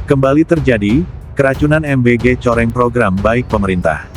Kembali terjadi keracunan MBG coreng program baik pemerintah.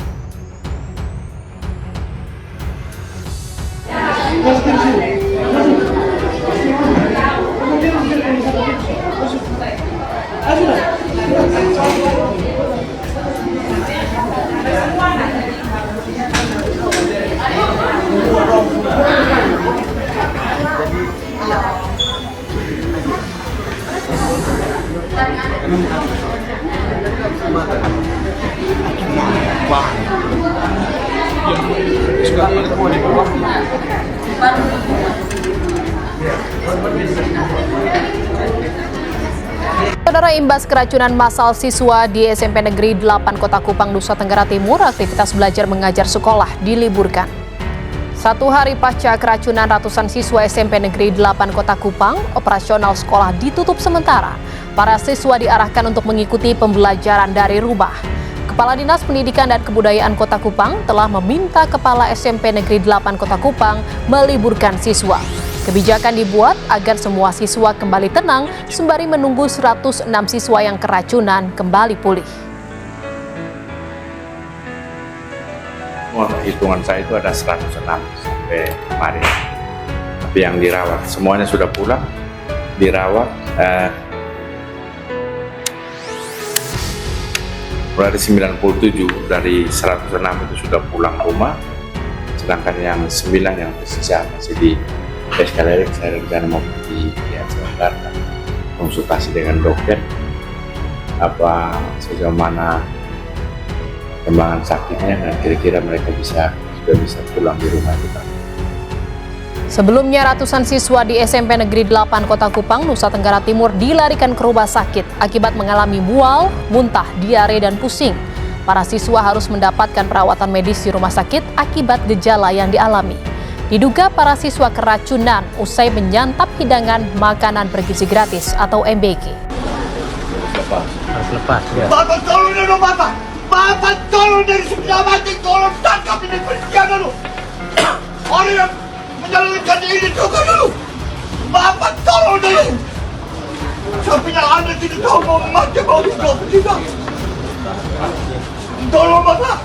Saudara, imbas keracunan massal siswa di SMP Negeri 8 Kota Kupang, Nusa Tenggara Timur, aktivitas belajar mengajar sekolah diliburkan. 1 hari pasca keracunan ratusan siswa SMP Negeri 8 Kota Kupang, operasional sekolah ditutup sementara. Para siswa diarahkan untuk mengikuti pembelajaran dari rumah. Kepala Dinas Pendidikan dan Kebudayaan Kota Kupang telah meminta Kepala SMP Negeri 8 Kota Kupang meliburkan siswa. Kebijakan dibuat agar semua siswa kembali tenang sembari menunggu 106 siswa yang keracunan kembali pulih. Hitungan saya itu ada 106 sampai kemarin. Tapi yang dirawat, semuanya sudah pulang, dirawat. Berarti 97 dari 106 itu sudah pulang rumah, sedangkan yang 9 yang tersisa masih di SKLRI. Saya rencana mau pergi sebentar konsultasi dengan dokter apa sejauh mana kembangan sakitnya dan kira-kira mereka sudah bisa pulang di rumah kita. Sebelumnya ratusan siswa di SMP Negeri 8 Kota Kupang, Nusa Tenggara Timur dilarikan ke rumah sakit akibat mengalami mual, muntah, diare, dan pusing. Para siswa harus mendapatkan perawatan medis di rumah sakit akibat gejala yang dialami. Diduga para siswa keracunan usai menyantap hidangan makanan bergizi gratis atau MBG. Lepas ya. Bapak tolong dulu Bapak! Bapak tolong dari sebelah mati, tolong tangkap ini penjaga dulu! Orang yang menjalankan ini juga dulu! Bapak tolong dulu! Sampai anda tidak tahu mau mati mau hidup tidak! Tolong Bapak!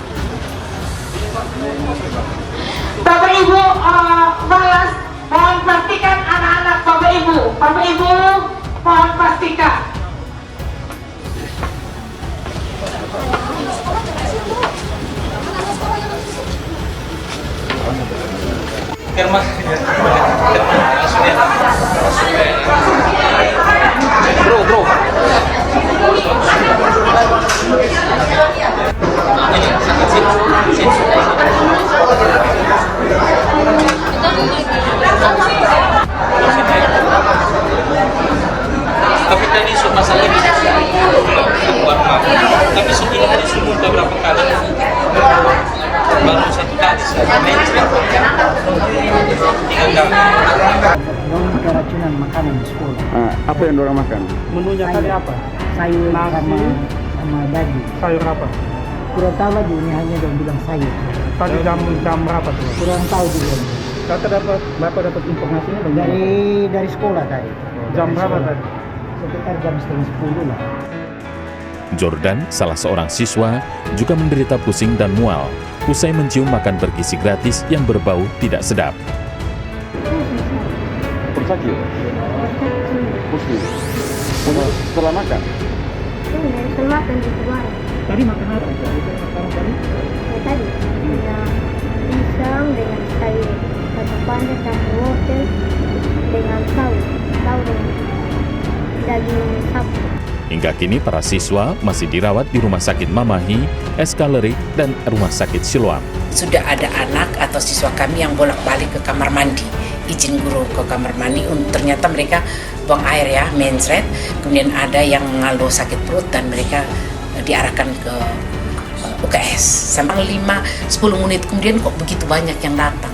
Bapak Ibu balas, mohon pastikan anak-anak Bapak Ibu mohon pastikan. Bro. Tapi tadi masalah ini tapi sudah hari semua beberapa kali baru 1 kali saja keracunan makanan di sekolah. Apa yang dorang makan? menunya tadi apa? Sayur sama daging. Sayur apa? Kurang tahu lagi, ini hanya dong bilang sayur. Tadi jam berapa tuh? Kurang tahu juga. Bapak dapat informasinya Dari sekolah tadi. jam berapa tadi? Sekitar jam 9:30 lah. Jordan, salah seorang siswa, juga menderita pusing dan mual usai mencium makan bergizi gratis yang berbau tidak sedap. Sakit? Pusing? Setelah makan? Setelah makan di luar. Tadi makan apa? Tadi ada pisang dengan sayur, kacang panjang campur wortel dengan saus dengan daging sapi. Hingga kini para siswa masih dirawat di Rumah Sakit Mamahi, SKLRI, dan Rumah Sakit Siloam. Sudah ada anak atau siswa kami yang bolak-balik ke kamar mandi, izin guru ke kamar mandi, ternyata mereka buang air ya, mensret, kemudian ada yang mengeluh sakit perut dan mereka diarahkan ke UKS. Sampai 5-10 menit kemudian kok begitu banyak yang datang,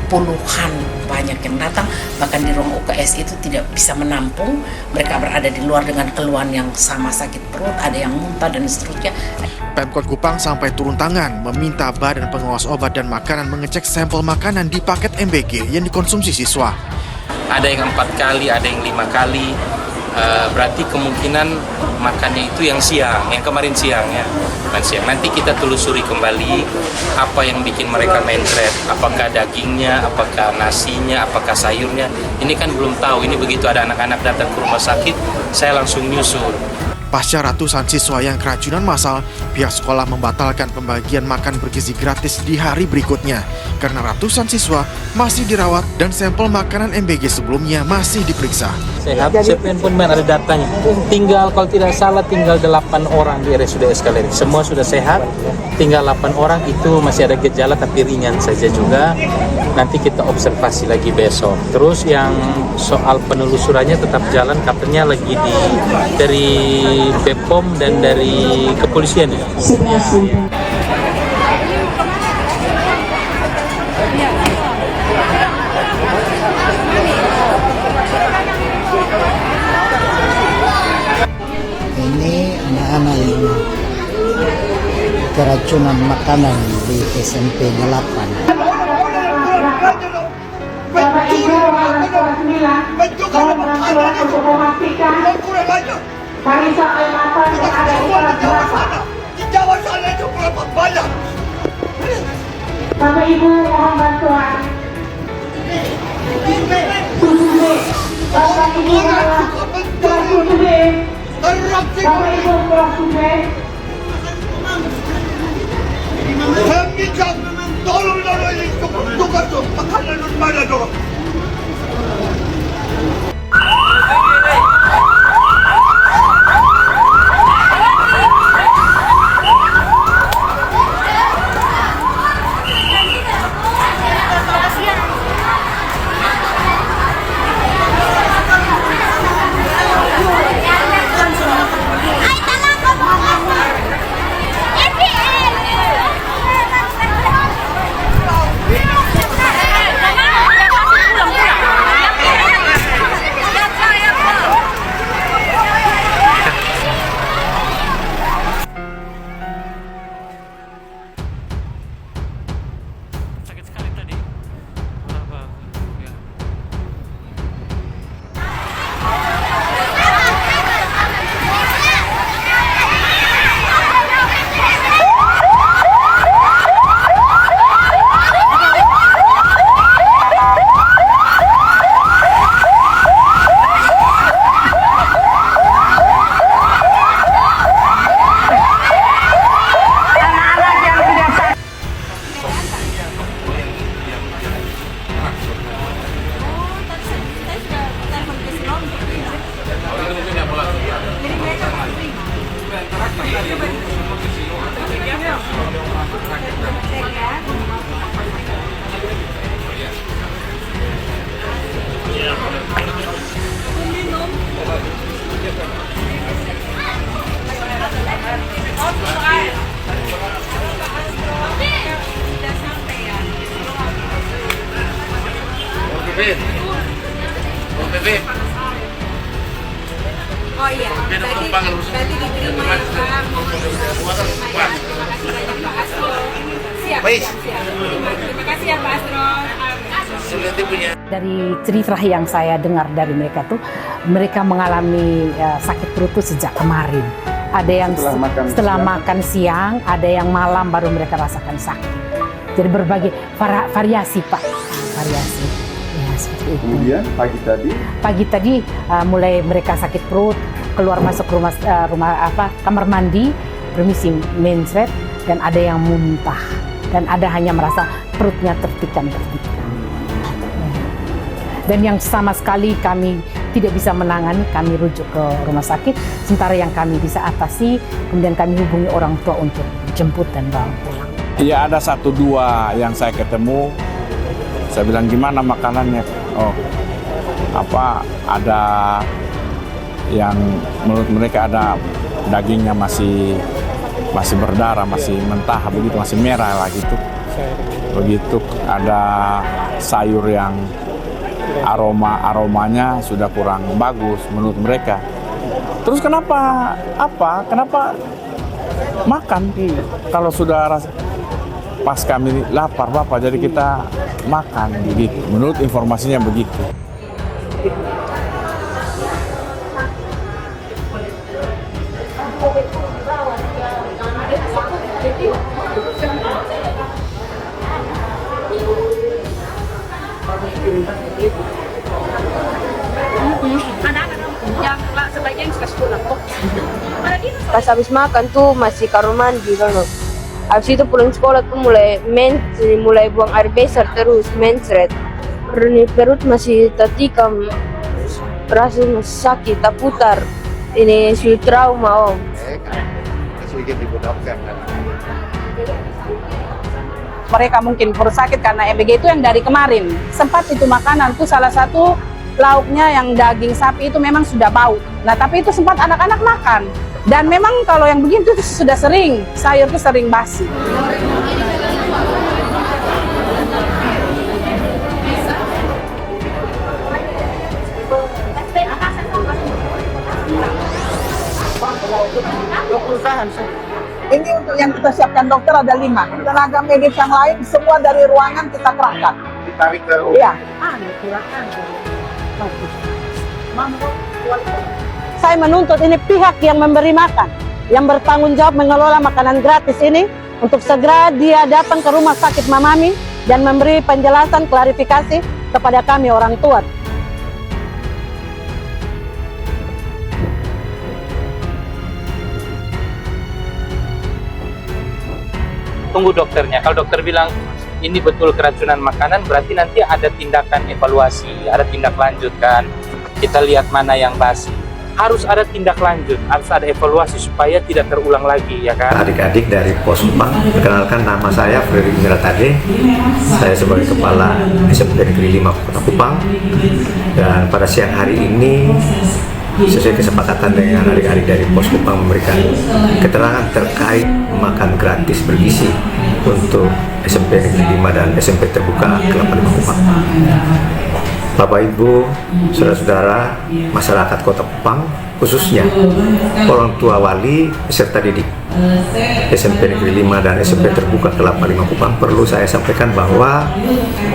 puluhan banyak yang datang, bahkan di ruang UKS itu tidak bisa menampung, mereka berada di luar dengan keluhan yang sama, sakit perut, ada yang muntah dan seterusnya. Pemkot Kupang sampai turun tangan meminta Badan Pengawas Obat dan Makanan mengecek sampel makanan di paket MBG yang dikonsumsi siswa. Ada yang 4 kali, ada yang 5 kali, berarti kemungkinan makannya itu yang siang, yang kemarin siang ya, makan siang. Nanti kita telusuri kembali apa yang bikin mereka mencret, apakah dagingnya, apakah nasinya, apakah sayurnya. Ini kan belum tahu. Ini begitu ada anak-anak datang ke rumah sakit, saya langsung nyusul. Pasca ratusan siswa yang keracunan massal, pihak sekolah membatalkan pembagian makan bergizi gratis di hari berikutnya karena ratusan siswa masih dirawat dan sampel makanan MBG sebelumnya masih diperiksa. Sehat, CPN pun ada datanya. Tinggal kalau tidak salah tinggal 8 orang di RSUD Eskalerik. Semua sudah sehat, tinggal 8 orang itu masih ada gejala tapi ringan saja juga. Nanti kita observasi lagi besok. Terus yang soal penelusurannya tetap jalan, katanya lagi dari BPOM dan dari kepolisian ya. Ini anak-anak yang keracunan makanan di SMP 8. Bapak Ibu Malas kelas 9 mohon bantuan untuk memastikan barisan air mata yang ada di kelas berapa. Di Jawa sana itu berapa banyak? Bapak Ibu mohon bantuan. 7B. Bapak Ibu kelas 7B. Bapak Ibu kelas 7B. Saya minta tolong ini tukar tuh makanan mana dong? Oh iya, tadi diterima ya Pak. Siap, siap. Terima kasih ya Pak Astro. Dari cerita yang saya dengar dari mereka tuh, mereka mengalami sakit perut tuh sejak kemarin. Ada yang setelah makan siang, ada yang malam baru mereka rasakan sakit. Jadi berbagai variasi Pak, variasi. Ya, seperti itu. Kemudian pagi tadi mulai mereka sakit perut, keluar masuk kamar mandi, permisi mencret, dan ada yang muntah, dan ada hanya merasa perutnya tertekan. Dan yang sama sekali kami tidak bisa menangani, kami rujuk ke rumah sakit. Sementara yang kami bisa atasi, kemudian kami hubungi orang tua untuk jemput dan bawa pulang. Iya, ada 1-2 yang saya ketemu. Saya bilang gimana makanannya? Oh, ada yang menurut mereka ada dagingnya masih berdarah, masih mentah, begitu, masih merah lah gitu. Begitu ada sayur yang aromanya sudah kurang bagus menurut mereka. Terus kenapa makan kalau sudah pas kami lapar Bapak, jadi kita makan begitu. Menurut informasinya begitu. sebagian sudah pulang kok. Pas habis makan tuh masih kamar mandi kan. Habis itu pulang sekolah tuh mulai buang air besar terus mencret. Perut masih tertikam, rasa masih sakit, tak putar. Ini sudah trauma om. Mereka mungkin perut sakit karena MBG itu yang dari kemarin. Sempat itu makanan tuh salah satu lauknya yang daging sapi itu memang sudah bau. Nah tapi itu sempat anak-anak makan. Dan memang kalau yang begini itu sudah sering, sayur itu sering basi. Ini untuk yang kita siapkan dokter ada 5. Tenaga medis yang lain semua dari ruangan kita kerahkan. Ditarik ke Iya. Saya menuntut ini pihak yang memberi makan, yang bertanggung jawab mengelola makanan gratis ini untuk segera dia datang ke rumah sakit Mamami dan memberi penjelasan klarifikasi kepada kami orang tua. Tunggu dokternya. Kalau dokter bilang ini betul keracunan makanan, berarti nanti ada tindakan evaluasi, ada tindak lanjut kan. Kita lihat mana yang basi. Harus ada tindak lanjut, harus ada evaluasi supaya tidak terulang lagi, ya kan? Adik-adik dari Pos Kupang, perkenalkan nama saya Fredrik Miratade. Saya sebagai Kepala SMP Negeri 5 Kota Kupang. Dan pada siang hari ini, sesuai kesepakatan dengan adik-adik dari Pos Kupang memberikan keterangan terkait makan gratis bergizi untuk SMP Negeri 5 dan SMP Terbuka Kelapa 5 Kupang. Bapak Ibu, saudara-saudara, masyarakat Kota Kupang, khususnya orang tua wali peserta didik SMP Negeri 5 dan SMP Terbuka Kelapa 5 Kupang, perlu saya sampaikan bahwa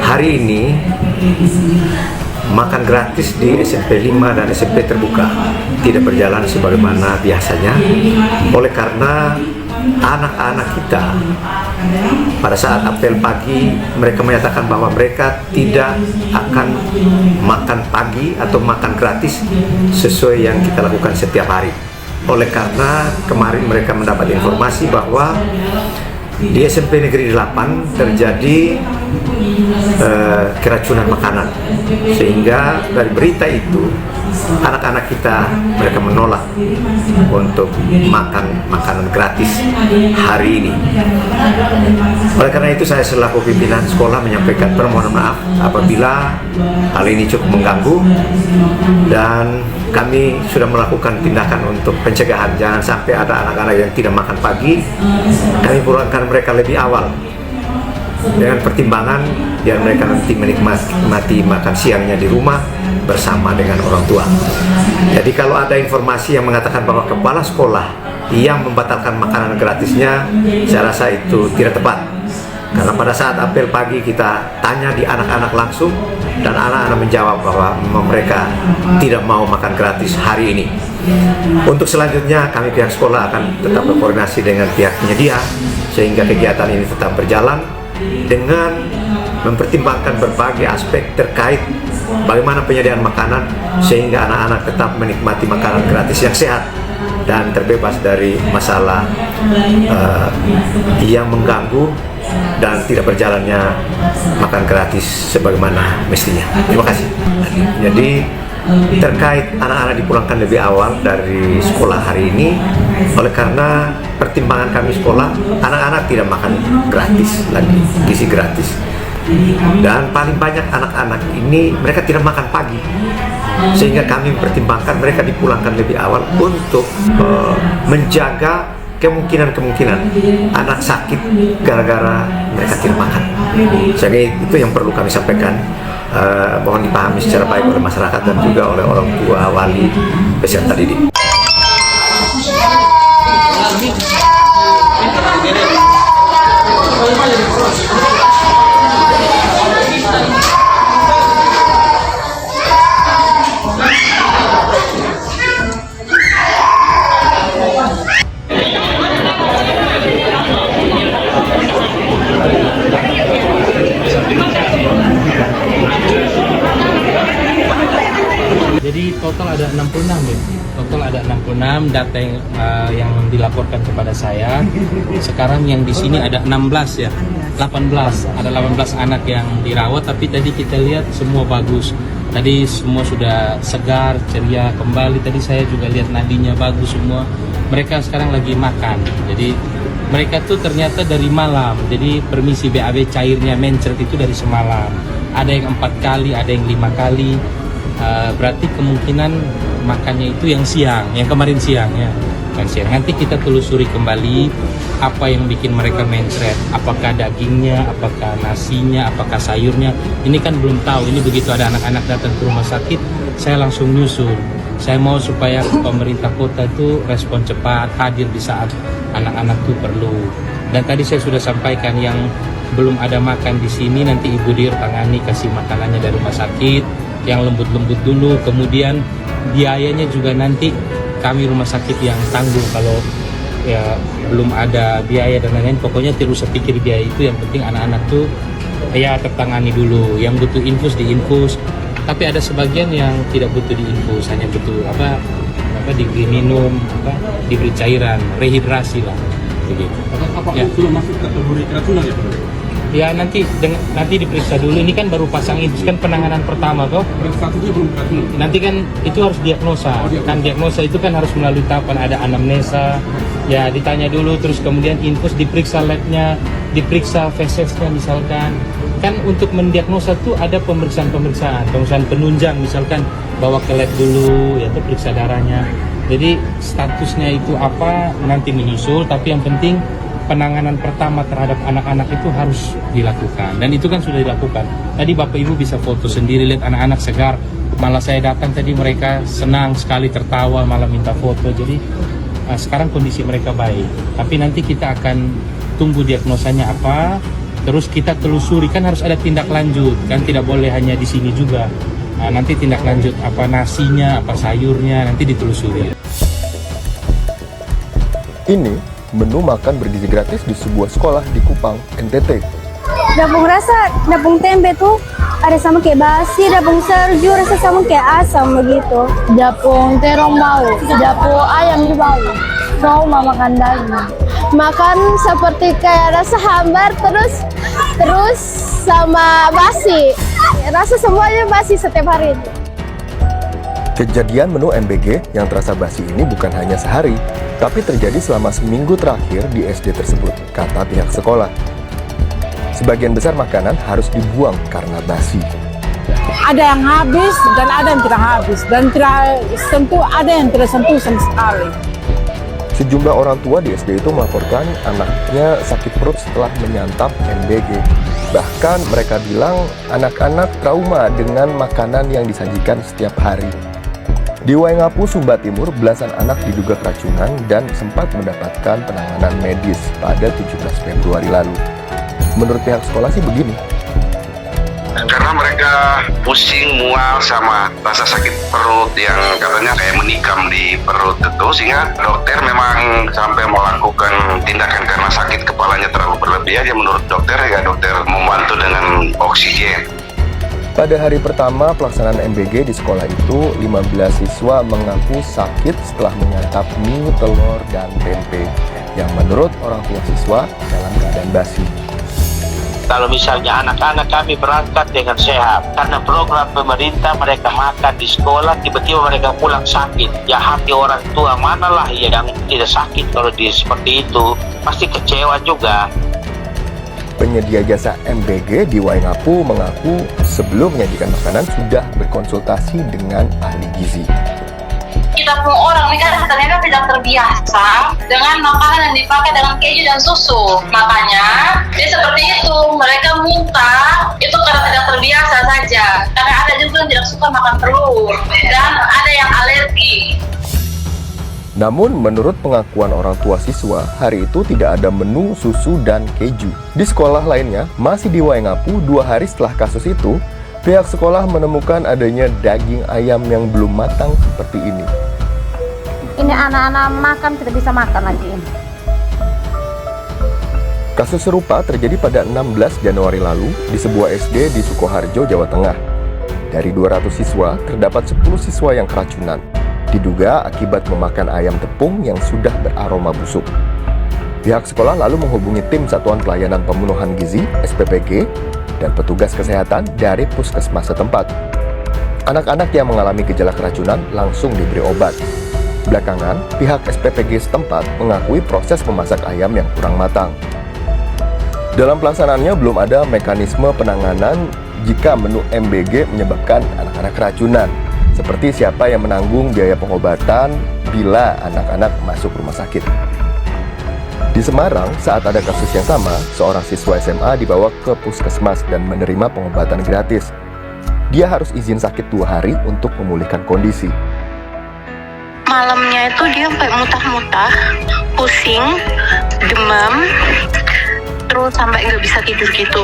hari ini makan gratis di SMP 5 dan SMP Terbuka tidak berjalan sebagaimana biasanya, oleh karena anak-anak kita pada saat apel pagi mereka menyatakan bahwa mereka tidak akan makan pagi atau makan gratis sesuai yang kita lakukan setiap hari. Oleh karena kemarin mereka mendapat informasi bahwa di SMP Negeri 8 terjadi keracunan makanan, sehingga dari berita itu anak-anak kita mereka menolak untuk makan makanan gratis hari ini. Oleh karena itu saya selaku pimpinan sekolah menyampaikan permohonan maaf apabila hal ini cukup mengganggu, dan kami sudah melakukan tindakan untuk pencegahan jangan sampai ada anak-anak yang tidak makan pagi. Kami pulangkan mereka lebih awal dengan pertimbangan biar mereka nanti menikmati makan siangnya di rumah bersama dengan orang tua. Jadi kalau ada informasi yang mengatakan bahwa kepala sekolah yang membatalkan makanan gratisnya, saya rasa itu tidak tepat. Karena pada saat apel pagi kita tanya di anak-anak langsung, dan anak-anak menjawab bahwa mereka tidak mau makan gratis hari ini. Untuk selanjutnya kami pihak sekolah akan tetap berkoordinasi dengan pihak penyedia sehingga kegiatan ini tetap berjalan dengan mempertimbangkan berbagai aspek terkait bagaimana penyediaan makanan sehingga anak-anak tetap menikmati makanan gratis yang sehat dan terbebas dari masalah yang mengganggu dan tidak berjalannya makan gratis sebagaimana mestinya. Terima kasih. Jadi terkait anak-anak dipulangkan lebih awal dari sekolah hari ini, oleh karena pertimbangan kami sekolah, anak-anak tidak makan gratis lagi, gizi gratis. Dan paling banyak anak-anak ini mereka tidak makan pagi, sehingga kami mempertimbangkan mereka dipulangkan lebih awal untuk menjaga kemungkinan anak sakit gara-gara mereka tidak makan. Jadi itu yang perlu kami sampaikan. Mohon dipahami secara baik oleh masyarakat dan juga oleh orang tua, wali, peserta didik. Jadi total ada 66 ya. Total 26 data yang dilaporkan kepada saya. Sekarang yang di sini ada 16 ya, 18. Ada 18 anak yang dirawat, tapi tadi kita lihat semua bagus. Tadi semua sudah segar, ceria kembali. Tadi saya juga lihat nadinya bagus semua. Mereka sekarang lagi makan. Jadi mereka tuh ternyata dari malam. Jadi permisi BAB cairnya mencret itu dari semalam. Ada yang 4 kali, ada yang 5 kali. Berarti kemungkinan makannya itu yang siang, yang kemarin siang ya, kan siang. Nanti kita telusuri kembali apa yang bikin mereka mencret, apakah dagingnya, apakah nasinya, apakah sayurnya. Ini kan belum tahu. Ini begitu ada anak-anak datang ke rumah sakit, saya langsung nyusul. Saya mau supaya pemerintah kota itu respon cepat, hadir di saat anak-anak itu perlu. Dan tadi saya sudah sampaikan yang belum ada makan di sini, nanti Ibu Dir tangani kasih makanannya dari rumah sakit, yang lembut-lembut dulu, kemudian biayanya juga nanti kami rumah sakit yang tanggung kalau ya belum ada biaya dan lain-lain. Pokoknya tidak usah pikir biaya itu, yang penting anak-anak tuh ya tertangani dulu. Yang butuh infus diinfus, tapi ada sebagian yang tidak butuh diinfus, hanya butuh diberi minum, diberi cairan, rehidrasi lah begitu. Apakah ya. sudah masuk kategori keracunan ya? Ya nanti diperiksa dulu. Ini kan baru pasang infus, kan penanganan pertama toh. Statusnya belum keracunan. Nanti kan itu harus diagnosa. Kan diagnosa itu kan harus melalui tahapan, ada anamnesa. Ya ditanya dulu, terus kemudian infus, diperiksa labnya, diperiksa fesesnya misalkan. Kan untuk mendiagnosa tuh ada pemeriksaan penunjang, misalkan bawa ke lab dulu, ya tuh periksa darahnya. Jadi statusnya itu apa nanti menyusul, tapi yang penting penanganan pertama terhadap anak-anak itu harus dilakukan, dan itu kan sudah dilakukan. Tadi Bapak Ibu bisa foto sendiri, lihat anak-anak segar. Malah saya datang tadi mereka senang sekali, tertawa, malah minta foto. Jadi sekarang kondisi mereka baik, tapi nanti kita akan tunggu diagnosanya apa, terus kita telusuri. Kan harus ada tindak lanjut, kan tidak boleh hanya di sini juga. Nanti tindak lanjut apa nasinya, apa sayurnya, nanti ditelusuri. Ini menu makan bergizi gratis di sebuah sekolah di Kupang, NTT. Dapung rasa, dapung tempe tuh ada sama kayak basi, dapung serju rasa sama kayak asam begitu. Dapung terong bau, dapung ayam juga bau. Trauma makan daging. Makan seperti kayak rasa hambar terus sama basi. Rasa semuanya basi setiap hari itu. Kejadian menu MBG yang terasa basi ini bukan hanya sehari, tapi terjadi selama seminggu terakhir di SD tersebut, kata pihak sekolah. Sebagian besar makanan harus dibuang karena basi. Ada yang habis dan ada yang tidak habis, dan ada yang tidak sentuh sama sekali. Sejumlah orang tua di SD itu melaporkan anaknya sakit perut setelah menyantap MBG. Bahkan mereka bilang anak-anak trauma dengan makanan yang disajikan setiap hari. Di Waingapu, Sumba Timur, belasan anak diduga keracunan dan sempat mendapatkan penanganan medis pada 17 Februari lalu. Menurut pihak sekolah sih begini. Karena mereka pusing, mual, sama rasa sakit perut yang katanya kayak menikam di perut itu, sehingga dokter memang sampai melakukan tindakan karena sakit kepalanya terlalu berlebihan. Ya menurut dokter, ya dokter membantu dengan oksigen. Pada hari pertama pelaksanaan MBG di sekolah itu, 15 siswa mengaku sakit setelah menyantap mie, telur, dan tempe yang menurut orang tua siswa dalam keadaan basi. Kalau misalnya anak-anak kami berangkat dengan sehat, karena program pemerintah mereka makan di sekolah, tiba-tiba mereka pulang sakit. Ya hati orang tua manalah yang tidak sakit kalau dia seperti itu, pasti kecewa juga. Penyedia jasa MBG di Waingapu mengaku sebelum menyajikan makanan sudah berkonsultasi dengan ahli gizi. Kita pun orang ini kan ternyata tidak terbiasa dengan makanan yang dipakai dengan keju dan susu. Makanya dia seperti itu, mereka minta itu karena tidak terbiasa saja. Karena ada juga yang tidak suka makan telur dan ada yang alergi. Namun menurut pengakuan orang tua siswa, hari itu tidak ada menu susu dan keju. Di sekolah lainnya, masih di Waingapu, 2 hari setelah kasus itu, pihak sekolah menemukan adanya daging ayam yang belum matang seperti ini. Ini anak-anak makan tidak bisa makan lagi. Kasus serupa terjadi pada 16 Januari lalu di sebuah SD di Sukoharjo, Jawa Tengah. Dari 200 siswa, terdapat 10 siswa yang keracunan. Diduga akibat memakan ayam tepung yang sudah beraroma busuk. Pihak sekolah lalu menghubungi tim Satuan Pelayanan Pemenuhan Gizi (SPPG) dan petugas kesehatan dari puskesmas setempat. Anak-anak yang mengalami gejala keracunan langsung diberi obat. Belakangan, pihak SPPG setempat mengakui proses memasak ayam yang kurang matang. Dalam pelaksanaannya belum ada mekanisme penanganan jika menu MBG menyebabkan anak-anak keracunan, seperti siapa yang menanggung biaya pengobatan bila anak-anak masuk rumah sakit. Di Semarang, saat ada kasus yang sama, seorang siswa SMA dibawa ke puskesmas dan menerima pengobatan gratis. Dia harus izin sakit 2 hari untuk memulihkan kondisi. Malamnya itu dia sampai muntah-muntah, pusing, demam, terus sampai nggak bisa tidur gitu.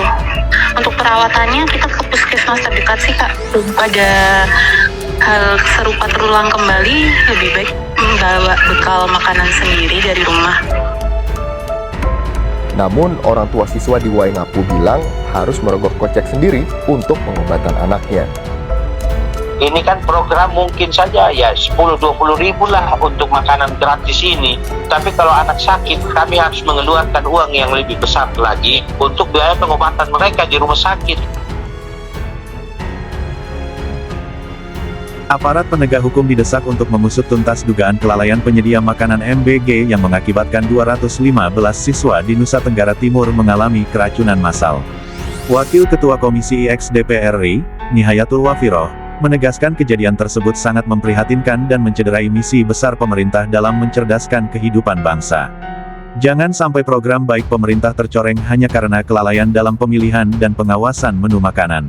Untuk perawatannya kita ke puskesmas terdekat sih Kak. Pada hal serupa terulang kembali, lebih baik membawa bekal makanan sendiri dari rumah. Namun, orang tua siswa di Waingapu bilang harus merogoh kocek sendiri untuk pengobatan anaknya. Ini kan program mungkin saja ya 10-20 ribu lah untuk makanan gratis ini. Tapi kalau anak sakit, kami harus mengeluarkan uang yang lebih besar lagi untuk biaya pengobatan mereka di rumah sakit. Aparat penegak hukum didesak untuk mengusut tuntas dugaan kelalaian penyedia makanan MBG yang mengakibatkan 215 siswa di Nusa Tenggara Timur mengalami keracunan massal. Wakil Ketua Komisi IX DPR RI, Nihayatul Wafiroh, menegaskan kejadian tersebut sangat memprihatinkan dan mencederai misi besar pemerintah dalam mencerdaskan kehidupan bangsa. Jangan sampai program baik pemerintah tercoreng hanya karena kelalaian dalam pemilihan dan pengawasan menu makanan.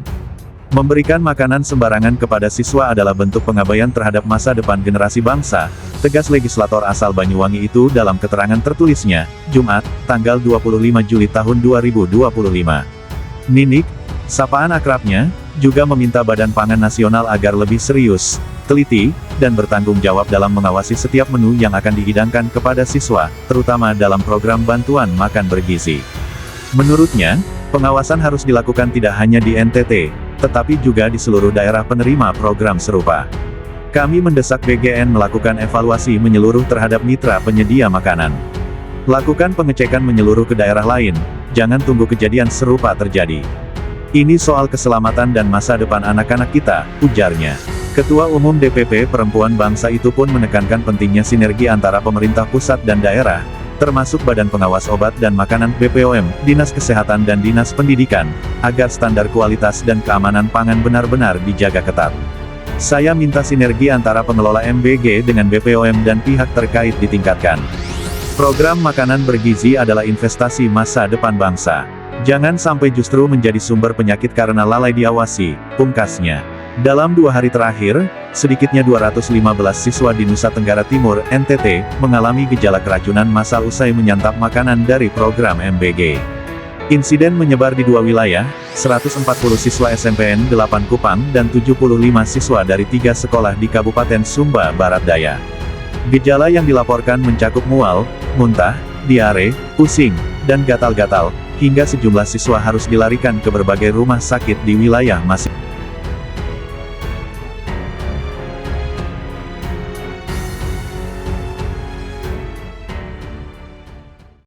Memberikan makanan sembarangan kepada siswa adalah bentuk pengabaian terhadap masa depan generasi bangsa, tegas legislator asal Banyuwangi itu dalam keterangan tertulisnya, Jumat, tanggal 25 Juli tahun 2025. Ninik, sapaan akrabnya, juga meminta Badan Pangan Nasional agar lebih serius, teliti, dan bertanggung jawab dalam mengawasi setiap menu yang akan dihidangkan kepada siswa, terutama dalam program bantuan makan bergizi. Menurutnya, pengawasan harus dilakukan tidak hanya di NTT, tetapi juga di seluruh daerah penerima program serupa. Kami mendesak BGN melakukan evaluasi menyeluruh terhadap mitra penyedia makanan. Lakukan pengecekan menyeluruh ke daerah lain, jangan tunggu kejadian serupa terjadi. Ini soal keselamatan dan masa depan anak-anak kita, ujarnya. Ketua Umum DPP Perempuan Bangsa itu pun menekankan pentingnya sinergi antara pemerintah pusat dan daerah, termasuk Badan Pengawas Obat dan Makanan BPOM, Dinas Kesehatan dan Dinas Pendidikan, agar standar kualitas dan keamanan pangan benar-benar dijaga ketat. Saya minta sinergi antara pengelola MBG dengan BPOM dan pihak terkait ditingkatkan. Program makanan bergizi adalah investasi masa depan bangsa. Jangan sampai justru menjadi sumber penyakit karena lalai diawasi, pungkasnya. Dalam 2 hari terakhir, sedikitnya 215 siswa di Nusa Tenggara Timur, NTT, mengalami gejala keracunan massal usai menyantap makanan dari program MBG. Insiden menyebar di 2 wilayah, 140 siswa SMPN 8 Kupang dan 75 siswa dari 3 sekolah di Kabupaten Sumba Barat Daya. Gejala yang dilaporkan mencakup mual, muntah, diare, pusing, dan gatal-gatal, hingga sejumlah siswa harus dilarikan ke berbagai rumah sakit di wilayah masing-masing.